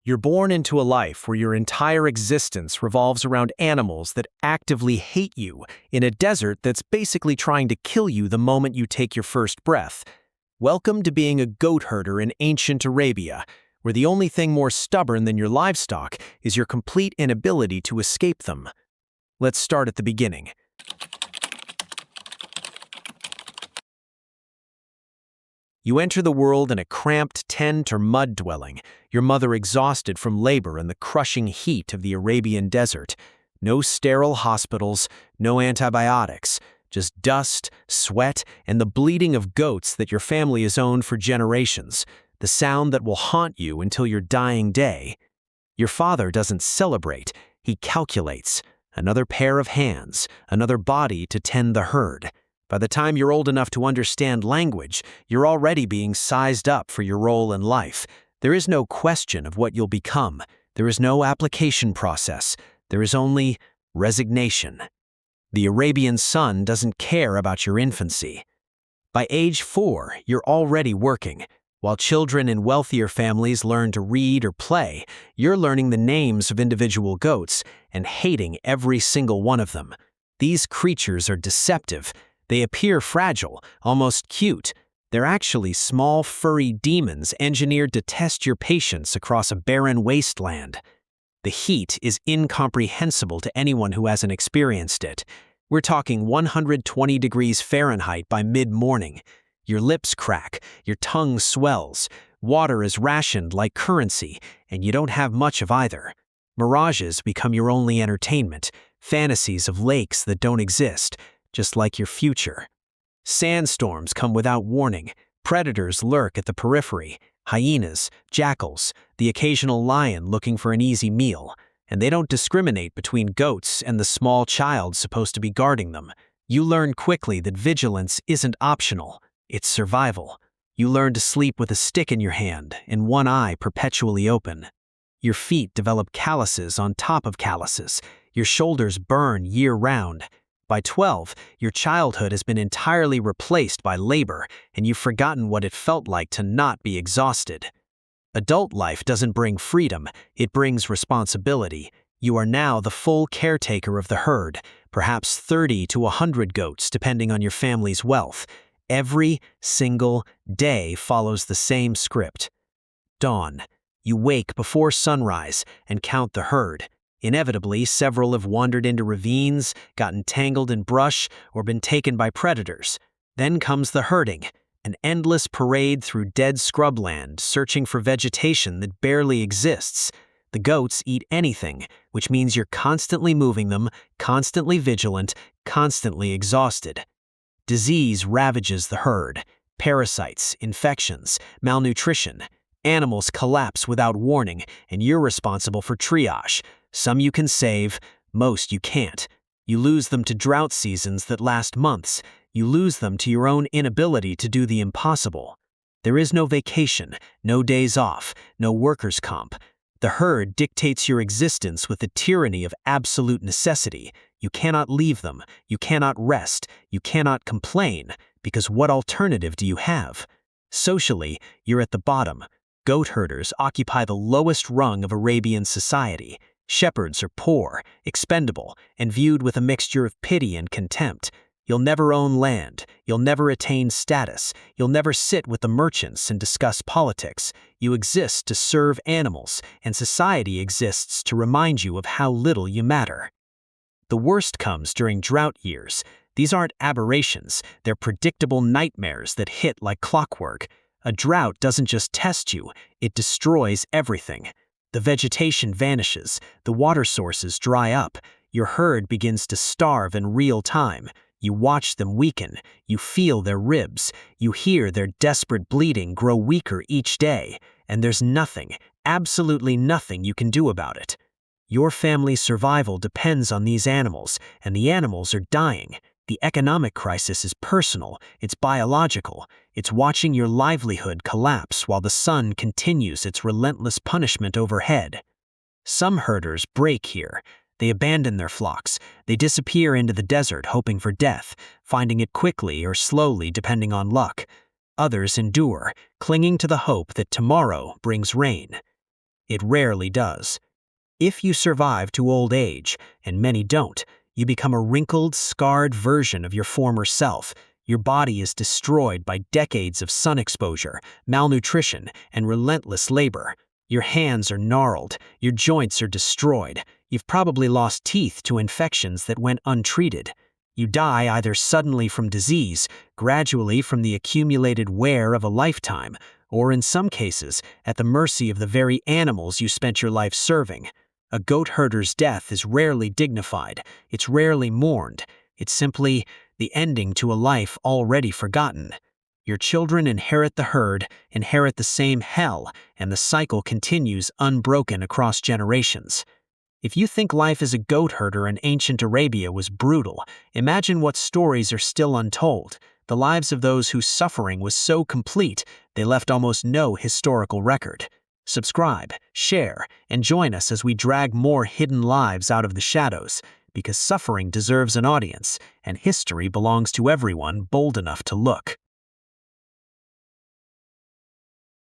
You're born into a life where your entire existence revolves around animals that actively hate you in a desert that's basically trying to kill you the moment you take your first breath. Welcome to being a goat herder in ancient Arabia, where the only thing more stubborn than your livestock is your complete inability to escape them. Let's start at the beginning. You enter the world in a cramped tent or mud dwelling, your mother exhausted from labor and the crushing heat of the Arabian desert. No sterile hospitals, no antibiotics, just dust, sweat, and the bleating of goats that your family has owned for generations, the sound that will haunt you until your dying day. Your father doesn't celebrate, he calculates. Another pair of hands, another body to tend the herd. By the time you're old enough to understand language, you're already being sized up for your role in life. There is no question of what you'll become. There is no application process. There is only resignation. The Arabian sun doesn't care about your infancy. By age 4, you're already working. While children in wealthier families learn to read or play, you're learning the names of individual goats and hating every single one of them. These creatures are deceptive. They appear fragile, almost cute. They're actually small, furry demons engineered to test your patience across a barren wasteland. The heat is incomprehensible to anyone who hasn't experienced it. We're talking 120 degrees Fahrenheit by mid-morning. Your lips crack, your tongue swells, water is rationed like currency, and you don't have much of either. Mirages become your only entertainment, fantasies of lakes that don't exist, just like your future. Sandstorms come without warning. Predators lurk at the periphery. Hyenas, jackals, the occasional lion looking for an easy meal. And they don't discriminate between goats and the small child supposed to be guarding them. You learn quickly that vigilance isn't optional. It's survival. You learn to sleep with a stick in your hand and one eye perpetually open. Your feet develop calluses on top of calluses. Your shoulders burn year-round. By 12, your childhood has been entirely replaced by labor, and you've forgotten what it felt like to not be exhausted. Adult life doesn't bring freedom, it brings responsibility. You are now the full caretaker of the herd, perhaps 30 to 100 goats depending on your family's wealth. Every single day follows the same script. Dawn. You wake before sunrise and count the herd. Inevitably, several have wandered into ravines, gotten tangled in brush, or been taken by predators. Then comes the herding, an endless parade through dead scrubland, searching for vegetation that barely exists. The goats eat anything, which means you're constantly moving them, constantly vigilant, constantly exhausted. Disease ravages the herd. Parasites, infections, malnutrition. Animals collapse without warning, and you're responsible for triage. Some you can save, most you can't. You lose them to drought seasons that last months. You lose them to your own inability to do the impossible. There is no vacation, no days off, no workers' comp. The herd dictates your existence with the tyranny of absolute necessity. You cannot leave them, you cannot rest, you cannot complain, because what alternative do you have? Socially, you're at the bottom. Goat herders occupy the lowest rung of Arabian society. Shepherds are poor, expendable, and viewed with a mixture of pity and contempt. You'll never own land, you'll never attain status, you'll never sit with the merchants and discuss politics. You exist to serve animals, and society exists to remind you of how little you matter. The worst comes during drought years. These aren't aberrations, they're predictable nightmares that hit like clockwork. A drought doesn't just test you, it destroys everything. The vegetation vanishes, the water sources dry up, your herd begins to starve in real time. You watch them weaken, you feel their ribs, you hear their desperate bleating grow weaker each day, and there's nothing, absolutely nothing you can do about it. Your family's survival depends on these animals, and the animals are dying. The economic crisis is personal, it's biological. It's watching your livelihood collapse while the sun continues its relentless punishment overhead. Some herders break here. They abandon their flocks. They disappear into the desert hoping for death, finding it quickly or slowly depending on luck. Others endure, clinging to the hope that tomorrow brings rain. It rarely does. If you survive to old age, and many don't, you become a wrinkled, scarred version of your former self. Your body is destroyed by decades of sun exposure, malnutrition, and relentless labor. Your hands are gnarled, your joints are destroyed. You've probably lost teeth to infections that went untreated. You die either suddenly from disease, gradually from the accumulated wear of a lifetime, or in some cases, at the mercy of the very animals you spent your life serving. A goat herder's death is rarely dignified, it's rarely mourned, it's simply the ending to a life already forgotten. Your children inherit the herd, inherit the same hell, and the cycle continues unbroken across generations. If you think life as a goat herder in ancient Arabia was brutal, imagine what stories are still untold, the lives of those whose suffering was so complete they left almost no historical record. Subscribe, share, and join us as we drag more hidden lives out of the shadows, because suffering deserves an audience, and history belongs to everyone bold enough to look.